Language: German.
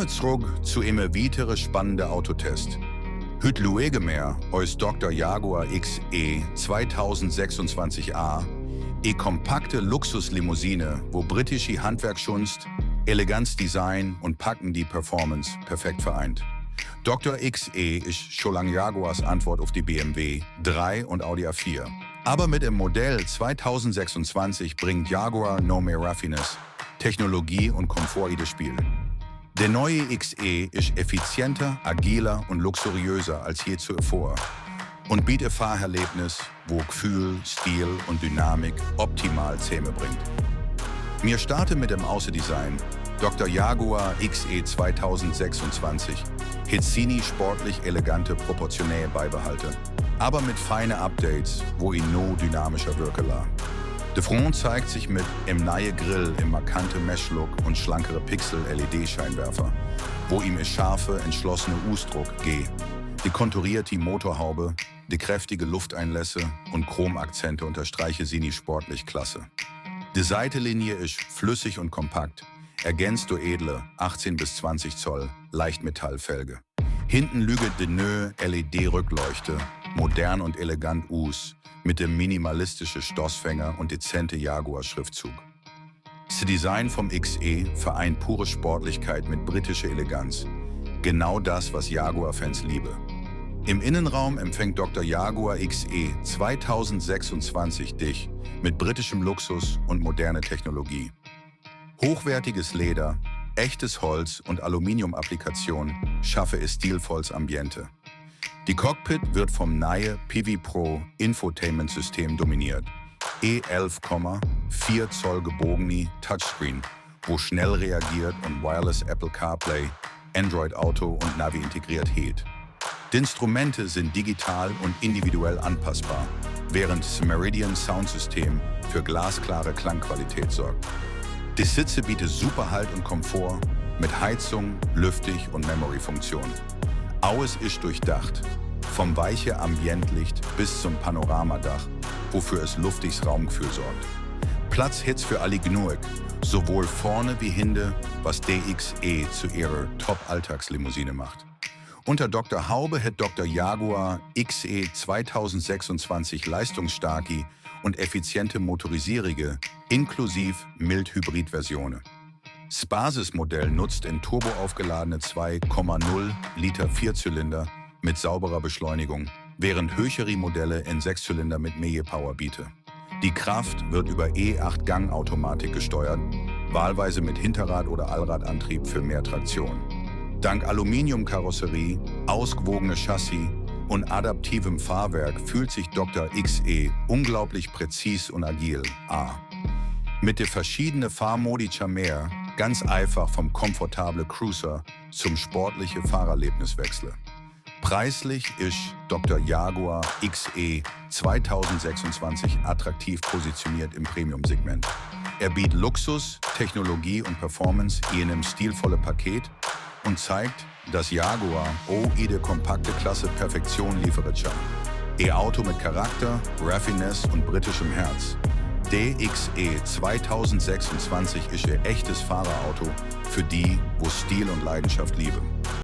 Willkommen zurück zu einem weiteren spannenden Autotest. Heute schauen wir uns Dr. Jaguar XE 2026a, eine kompakte Luxuslimousine, wo britische Handwerkskunst, elegantes Design und packende Performance perfekt vereint. Dr. XE ist schon lange Jaguars Antwort auf die BMW 3 und Audi A4. Aber mit dem Modell 2026 bringt Jaguar noch mehr Raffinesse, Technologie und Komfort in das Spiel. Der neue XE ist effizienter, agiler und luxuriöser als je zuvor und bietet Fahrerlebnis, wo Gefühl, Stil und Dynamik optimal zusammenbringt. Wir starten mit dem Außendesign. Dr. Jaguar XE 2026 hat seine sportlich elegante Proportionäre beibehalten, aber mit feinen Updates, wo ihn noch dynamischer wirken lässt. Der Front zeigt sich mit einem neuen Grill im markanten Mesh-Look und schlankere Pixel-LED-Scheinwerfer, wo ihm ein scharfe, entschlossene Ausdruck geht. Die konturierte Motorhaube, die kräftige Lufteinlässe und Chromakzente unterstreichen seine sportlich Klasse. Die Seitenlinie ist flüssig und kompakt, ergänzt durch edle 18 bis 20 Zoll Leichtmetallfelge. Hinten lüge die neue LED-Rückleuchte, modern und elegant aus, mit dem minimalistischen Stoßfänger und dezente Jaguar-Schriftzug. Das Design vom XE vereint pure Sportlichkeit mit britischer Eleganz. Genau das, was Jaguar-Fans lieben. Im Innenraum empfängt Dr. Jaguar XE 2026 dich mit britischem Luxus und moderner Technologie. Hochwertiges Leder, echtes Holz und Aluminium-Applikationen schaffe es stilvolles Ambiente. Die Cockpit wird vom neuen PV Pro Infotainment-System dominiert. E11,4 Zoll gebogene Touchscreen, wo schnell reagiert und Wireless Apple CarPlay, Android Auto und Navi integriert hat. Die Instrumente sind digital und individuell anpassbar, während das Meridian Soundsystem für glasklare Klangqualität sorgt. Die Sitze bieten super Halt und Komfort mit Heizung, Lüftig und Memory-Funktion. Alles ist durchdacht, vom weichen Ambientlicht bis zum Panoramadach, wofür es luftiges Raumgefühl sorgt. Platzhits für alle genug, sowohl vorne wie hinten, was DXE zu ihrer Top-Alltagslimousine macht. Unter Dr. Haube hat Dr. Jaguar XE 2026 leistungsstarke und effiziente Motorisierige, inklusive Mild-Hybrid-Versionen. Das Basismodell nutzt in turbo aufgeladene 2,0 Liter Vierzylinder mit sauberer Beschleunigung, während höhere Modelle in Sechszylinder mit mehr Power bieten. Die Kraft wird über E8-Gang-Automatik gesteuert, wahlweise mit Hinterrad- oder Allradantrieb für mehr Traktion. Dank Aluminiumkarosserie, ausgewogenes Chassis und adaptivem Fahrwerk fühlt sich Dr. XE unglaublich präzis und agil an. Mit den verschiedenen Fahrmodi mehr ganz einfach vom komfortablen Cruiser zum sportlichen Fahrerlebnis wechseln. Preislich ist Dr. Jaguar XE 2026 attraktiv positioniert im Premium-Segment. Er bietet Luxus, Technologie und Performance in einem stilvollen Paket und zeigt, dass Jaguar jede kompakte Klasse Perfektion liefert. Ein Auto mit Charakter, Raffinesse und britischem Herz. DXE 2026 ist ein echtes Fahrerauto für die, wo Stil und Leidenschaft lieben.